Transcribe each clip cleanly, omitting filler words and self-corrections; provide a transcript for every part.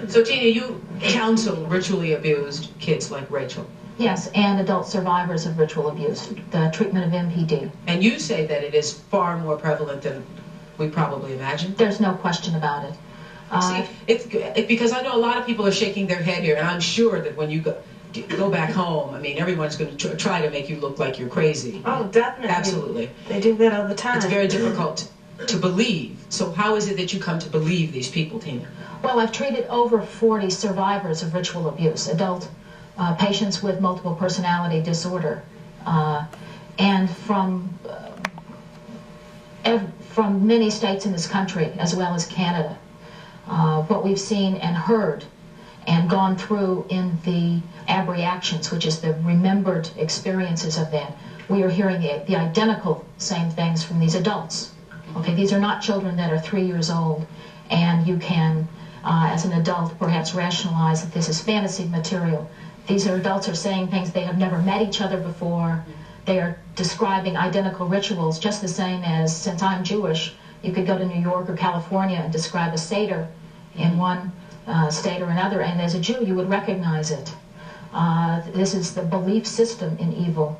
So Tina, you counsel ritually abused kids like Rachel. Yes, and adult survivors of ritual abuse, the treatment of MPD. And you say that it is far more prevalent than we probably imagine? There's no question about it. See, because I know a lot of people are shaking their head here, and I'm sure that when you go back home, I mean, everyone's going to try to make you look like you're crazy. Oh, definitely. Absolutely. They do that all the time. It's very difficult to believe. So how is it that you come to believe these people, Tina? Well, I've treated over 40 survivors of ritual abuse, adult patients with multiple personality disorder, and from many states in this country, as well as Canada. What we've seen and heard and gone through in the abreactions, which is the remembered experiences of that, we are hearing the identical same things from these adults. Okay, these are not children that are 3 years old, and you can, as an adult, perhaps rationalize that this is fantasy material. These adults are saying things, they have never met each other before. They are describing identical rituals, just the same as, since I'm Jewish, you could go to New York or California and describe a Seder in one state or another, and as a Jew, you would recognize it. This is the belief system in evil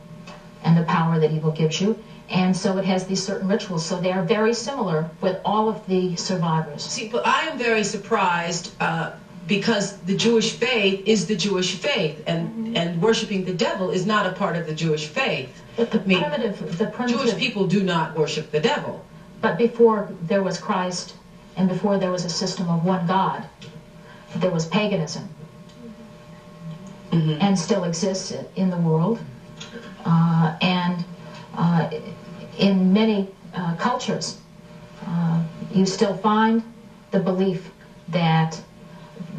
and the power that evil gives you. And so it has these certain rituals. So they are very similar with all of the survivors. See, but I am very surprised because the Jewish faith is the Jewish faith, and worshiping the devil is not a part of the Jewish faith. But the primitive Jewish people do not worship the devil. But before there was Christ, and before there was a system of one God, there was paganism, and still exists in the world, and in many cultures, you still find the belief that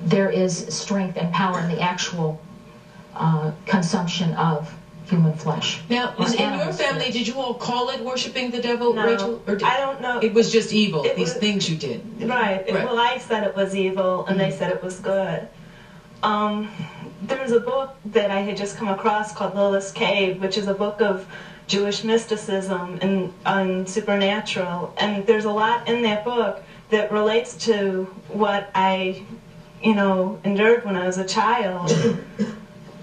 there is strength and power in the actual consumption of human flesh. Now, in your family, did you all call it worshiping the devil, No, Rachel? Or I don't know. It was just evil, these things you did. Right. Well, I said it was evil, and they said it was good. There was a book that I had just come across called Lola's Cave, which is a book of Jewish mysticism and supernatural. And there's a lot in that book that relates to what I, endured when I was a child.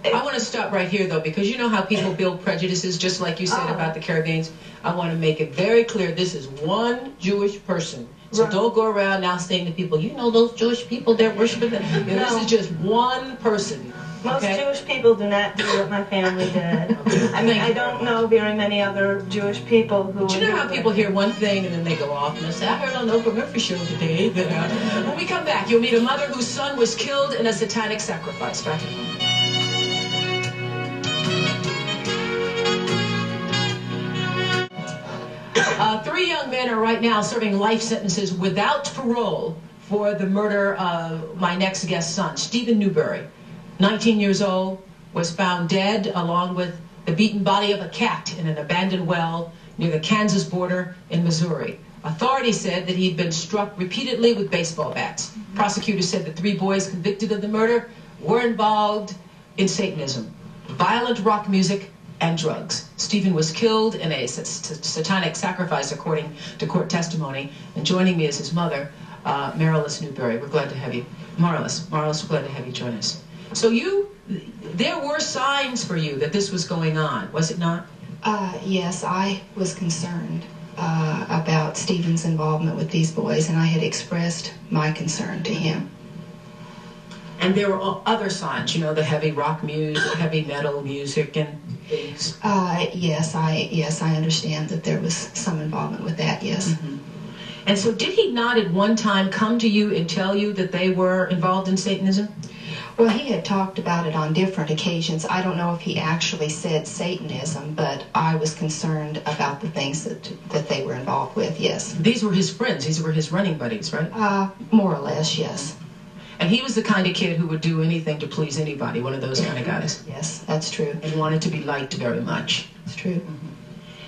I want to stop right here, though, because you know how people build prejudices, just like you said about the Caribbeans. I want to make it very clear, this is one Jewish person. So don't go around now saying to people, those Jewish people, they're worshiping them. This is just one person. Most Jewish people do not do what my family did. I mean, I don't know very many other Jewish people who... Do you know how people hear one thing and then they go off and they say, I heard on the Oprah Winfrey show today that... When we come back, you'll meet a mother whose son was killed in a satanic sacrifice. Back at home. Three young men are right now serving life sentences without parole for the murder of my next guest's son, Stephen Newberry. 19 years old, was found dead along with the beaten body of a cat in an abandoned well near the Kansas border in Missouri. Authorities said that he'd been struck repeatedly with baseball bats. Prosecutors said the three boys convicted of the murder were involved in Satanism, violent rock music, and drugs. Stephen was killed in a satanic sacrifice, according to court testimony. And joining me is his mother, Marilys Newberry. We're glad to have you. Marilys, we're glad to have you join us. So there were signs for you that this was going on, was it not? Yes, I was concerned about Stephen's involvement with these boys, and I had expressed my concern to him. And there were other signs, the heavy rock music, heavy metal music, and things. Yes, I understand that there was some involvement with that. Yes. And so, did he not at one time come to you and tell you that they were involved in Satanism? Well, he had talked about it on different occasions. I don't know if he actually said Satanism, but I was concerned about the things that they were involved with. Yes. These were his friends. These were his running buddies, right? More or less, yes. And he was the kind of kid who would do anything to please anybody, one of those kind of guys. Yes, that's true. And wanted to be liked very much. It's true.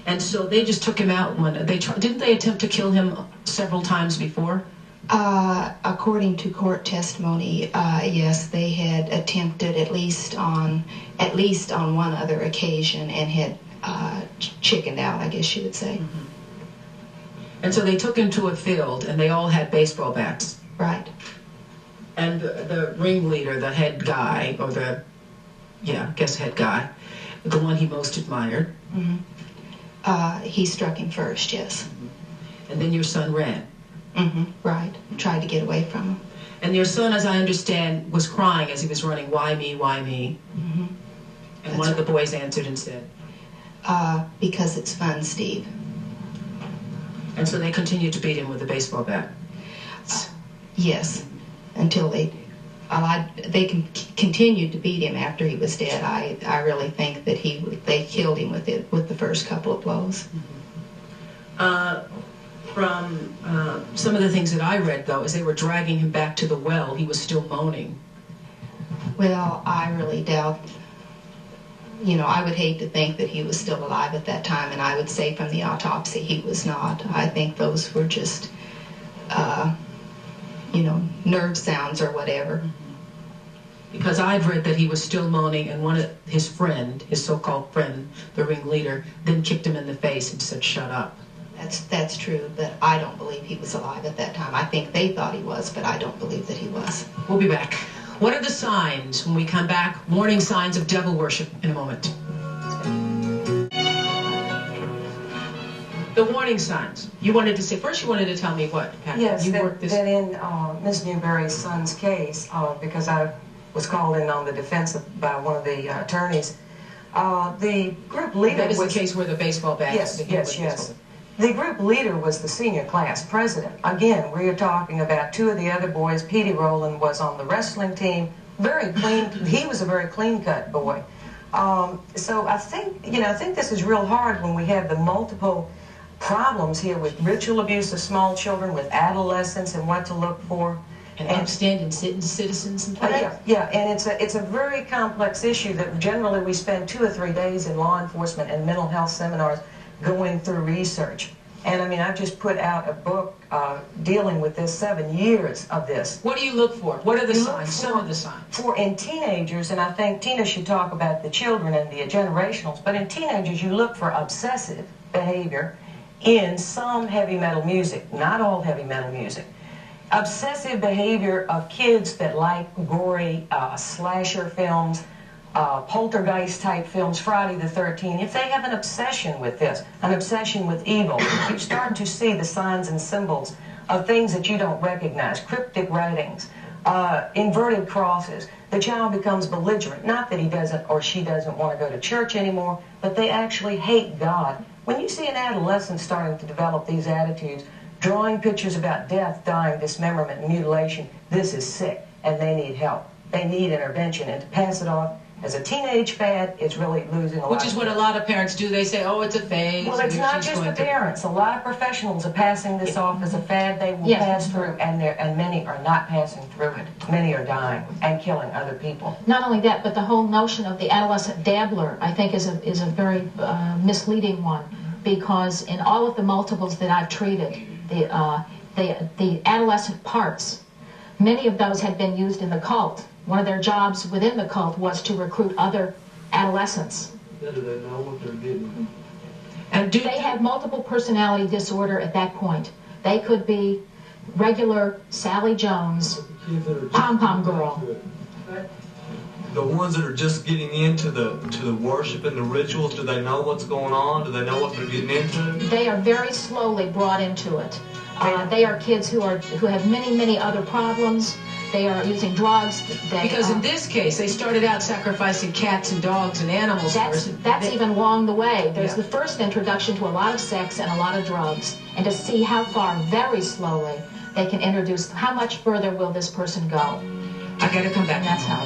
And so they just took him out. Didn't they attempt to kill him several times before? According to court testimony, yes, they had attempted at least on one other occasion and had chickened out, I guess you would say. And so they took him to a field, and they all had baseball bats. Right. And the ringleader, the head guy, or the, yeah, I guess head guy, the one he most admired. He struck him first, yes. And then your son ran. Right. Tried to get away from him. And your son, as I understand, was crying as he was running, "Why me, why me?" And one of the boys answered and said, because it's fun, Steve. and so they continued to beat him with a baseball bat. Yes, until they continued to beat him after he was dead. I really think that they killed him with the first couple of blows. From some of the things that I read, though, as they were dragging him back to the well, he was still moaning. Well, I really doubt, I would hate to think that he was still alive at that time, and I would say from the autopsy he was not. I think those were just, nerve sounds or whatever. Because I've read that he was still moaning, and one of his so-called friend, the ringleader, then kicked him in the face and said, "Shut up." That's true, but I don't believe he was alive at that time. I think they thought he was, but I don't believe that he was. We'll be back. What are the signs when we come back? Warning signs of devil worship in a moment. The warning signs. You wanted to say, first you wanted to tell me what, Pat? Yes, you worked this. that in Ms. Newberry's son's case, because I was called in on the defense by one of the attorneys, the group leader That is was... the case where the baseball bat... Yes. The group leader was the senior class president. Again, we are talking about two of the other boys. Petey Rowland was on the wrestling team. Very clean. He was a very clean-cut boy. So I think this is real hard when we have the multiple problems here with ritual abuse of small children, with adolescents, and what to look for. And upstanding citizens and things. Yeah, and it's a very complex issue that generally we spend 2 or 3 days in law enforcement and mental health seminars going through research. And I mean, I've just put out a book dealing with this, 7 years of this. What do you look for? What are the signs? Some of the signs. In teenagers, and I think Tina should talk about the children and the generationals, but in teenagers you look for obsessive behavior in some heavy metal music, not all heavy metal music. Obsessive behavior of kids that like gory slasher films, poltergeist type films, Friday the 13th, if they have an obsession with this, an obsession with evil, you're starting to see the signs and symbols of things that you don't recognize, cryptic writings, inverted crosses. The child becomes belligerent, not that he doesn't or she doesn't want to go to church anymore, but they actually hate God. When you see an adolescent starting to develop these attitudes, drawing pictures about death, dying, dismemberment, and mutilation, this is sick, and they need help. They need intervention, and to pass it off as a teenage fad is really losing a lot. Which is what a lot of parents do. They say, "Oh, it's a phase." Well, it's not just the parents. A lot of professionals are passing this off as a fad they will pass through, and many are not passing through it. Many are dying and killing other people. Not only that, but the whole notion of the adolescent dabbler, I think, is a very misleading one, because in all of the multiples that I've treated, the adolescent parts, many of those had been used in the cult. One of their jobs within the cult was to recruit other adolescents. Do they know what they're getting? And they have multiple personality disorder at that point. They could be regular Sally Jones, pom-pom girl. The ones that are just getting into the worship and the rituals, do they know what's going on? Do they know what they're getting into? They are very slowly brought into it. They are kids who have many other problems. They are using drugs. Because in this case, they started out sacrificing cats and dogs and animals first. That's even along the way. There's the first introduction to a lot of sex and a lot of drugs, and to see how far, very slowly, they can introduce, how much further will this person go. I gotta come back. And that's how.